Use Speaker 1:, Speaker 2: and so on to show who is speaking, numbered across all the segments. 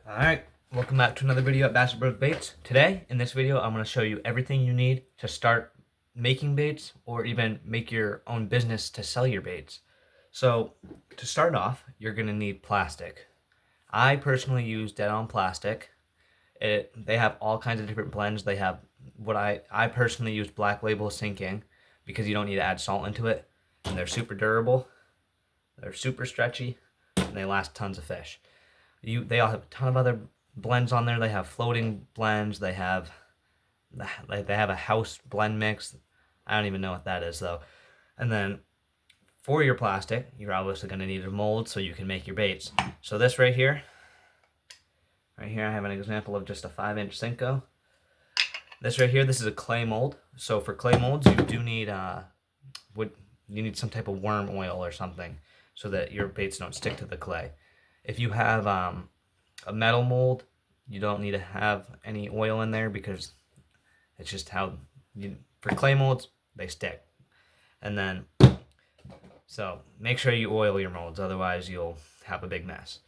Speaker 1: Alright, welcome back to another video at Bassett Bros Baits. Today, in this video, I'm going to show you everything you need to start making baits or even make your own business to sell your baits. So, to start off, you're going to need plastic. I personally use dead-on plastic. They have all kinds of different blends. They have what I personally use Black Label Sinking because you don't need to add salt into it. And they're super durable, they're super stretchy, and they last tons of fish. They all have a ton of other blends on there. They have floating blends. They have a house blend mix. I don't even know what that is though. And then for your plastic, you're obviously going to need a mold so you can make your baits. So this right here I have an example of just a 5-inch Senko. This right here, this is a clay mold. So for clay molds, you do need you need some type of worm oil or something so that your baits don't stick to the clay. If you have a metal mold, you don't need to have any oil in there because it's just for clay molds, they stick. And then, so make sure you oil your molds, otherwise you'll have a big mess.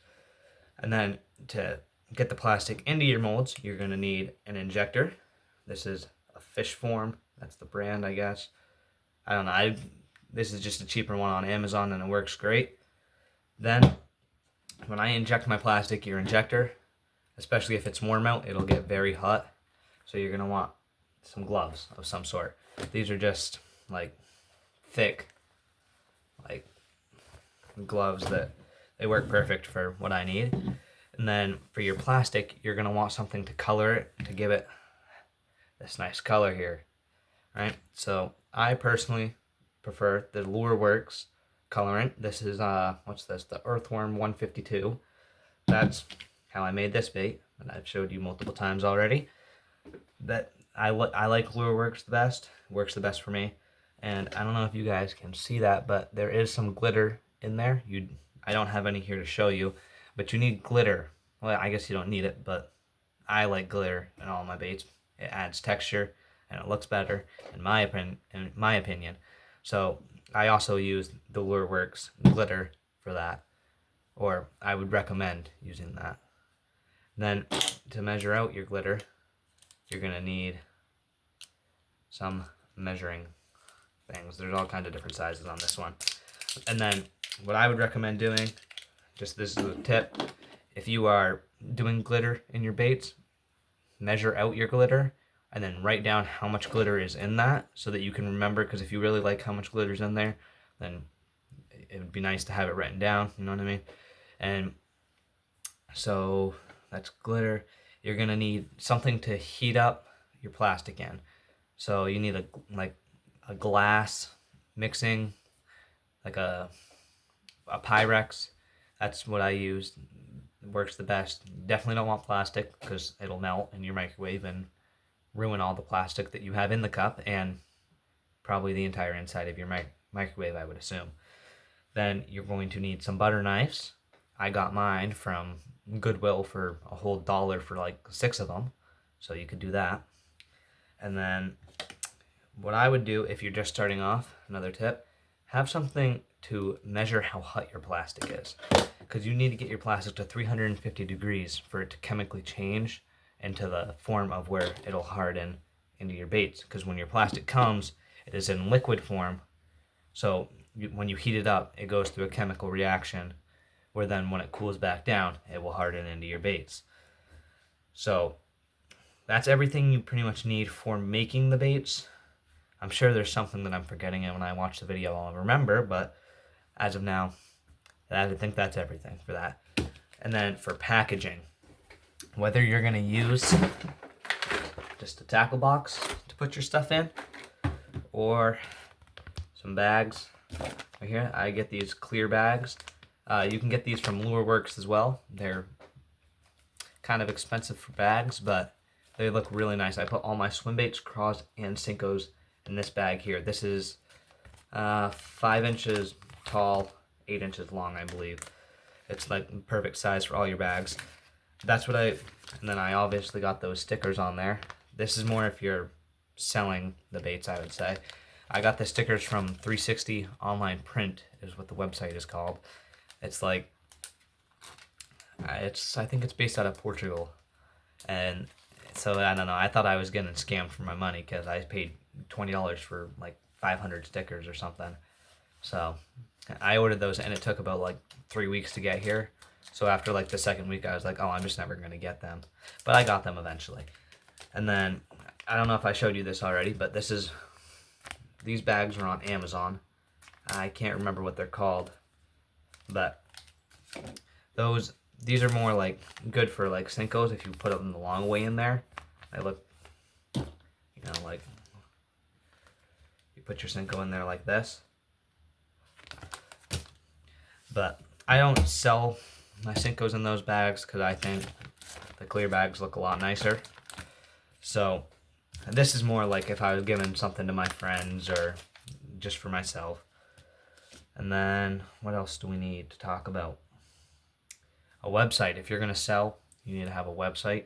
Speaker 1: And then to get the plastic into your molds, you're going to need an injector. This is a Fish Form. That's the brand, I guess. I don't know. This is just a cheaper one on Amazon and it works great. Then when I inject my plastic, your injector, especially if it's warm out, it'll get very hot. So you're going to want some gloves of some sort. These are just like thick like gloves that they work perfect for what I need. And then for your plastic, you're going to want something to color it, to give it this nice color here. Right? So I personally prefer the Lure Works colorant. This is what's this? The Earthworm 152. That's how I made this bait, and I've showed you multiple times already. That I like Lure Works the best. Works the best for me. And I don't know if you guys can see that, but there is some glitter in there. I don't have any here to show you, but you need glitter. Well, I guess you don't need it, but I like glitter in all my baits. It adds texture and it looks better in my opinion. So I also use the Lure Works glitter for that, or I would recommend using that. Then to measure out your glitter, you're going to need some measuring things. There's all kinds of different sizes on this one. And then what I would recommend doing, just this is a tip, if you are doing glitter in your baits, measure out your glitter and then write down how much glitter is in that so that you can remember, because if you really like how much glitter is in there, then it would be nice to have it written down, you know what I mean? And so that's glitter. You're going to need something to heat up your plastic in. So you need a glass mixing, like a Pyrex. That's what I use. It works the best. You definitely don't want plastic because it'll melt in your microwave and ruin all the plastic that you have in the cup and probably the entire inside of your microwave, I would assume. Then you're going to need some butter knives. I got mine from Goodwill for a whole $1 for like 6 of them, so you could do that. And then what I would do if you're just starting off, another tip, have something to measure how hot your plastic is, because you need to get your plastic to 350 degrees for it to chemically change into the form of where it'll harden into your baits. Because when your plastic comes, it is in liquid form, so when you heat it up, it goes through a chemical reaction where then when it cools back down, it will harden into your baits. So that's everything you pretty much need for making the baits. I'm sure there's something that I'm forgetting, and when I watch the video I'll remember, but as of now, I think that's everything for that. And then for packaging, whether you're going to use just a tackle box to put your stuff in or some bags. Right here, I get these clear bags. You can get these from Lure Works as well. They're kind of expensive for bags, but they look really nice. I put all my swim baits, craws, and Senkos in this bag here. This is 5 inches tall, 8 inches long, I believe. It's like the perfect size for all your bags. That's what and then I obviously got those stickers on there. This is more if you're selling the baits, I would say. I got the stickers from 360 Online Print is what the website is called. It's like, I think it's based out of Portugal, and so I don't know. I thought I was getting scammed for my money because I paid $20 for like 500 stickers or something. So I ordered those, and it took about like 3 weeks to get here. So after like the second week, I was like, oh, I'm just never gonna get them, but I got them eventually. And then I don't know if I showed you this already, but these bags are on Amazon. I can't remember what they're called, but these are more like good for like Cinco's if you put them the long way in there. They look, like you put your Cinco in there like this. But I don't sell my Cinco's in those bags because I think the clear bags look a lot nicer. So this is more like if I was giving something to my friends or just for myself. And then what else do we need to talk about? A website. If you're going to sell, you need to have a website.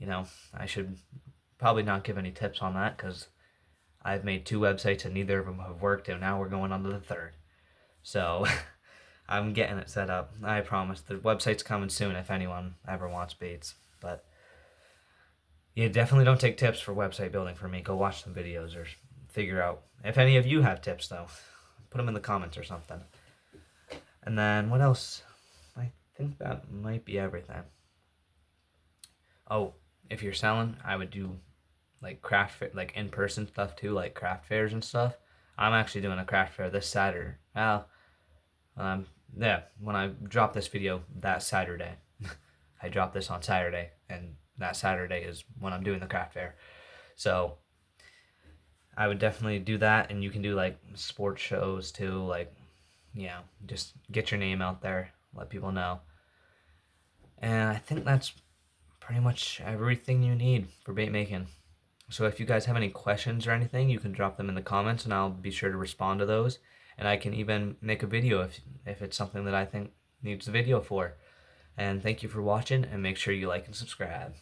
Speaker 1: I should probably not give any tips on that because I've made 2 websites and neither of them have worked, and now we're going on to the third. So I'm getting it set up. I promise. The website's coming soon if anyone ever wants baits. But yeah, definitely don't take tips for website building from me. Go watch some videos or figure out. If any of you have tips, though, put them in the comments or something. And then what else? I think that might be everything. Oh, if you're selling, I would do like like in-person stuff too, like craft fairs and stuff. I'm actually doing a craft fair this Saturday. Well, yeah, when I drop this video, that Saturday. I dropped this on Saturday, and that Saturday is when I'm doing the craft fair. So I would definitely do that, and you can do like sports shows too, like, just get your name out there, let people know. And I think that's pretty much everything you need for bait making. So if you guys have any questions or anything, you can drop them in the comments and I'll be sure to respond to those. And I can even make a video if it's something that I think needs a video for. And thank you for watching, and make sure you like and subscribe.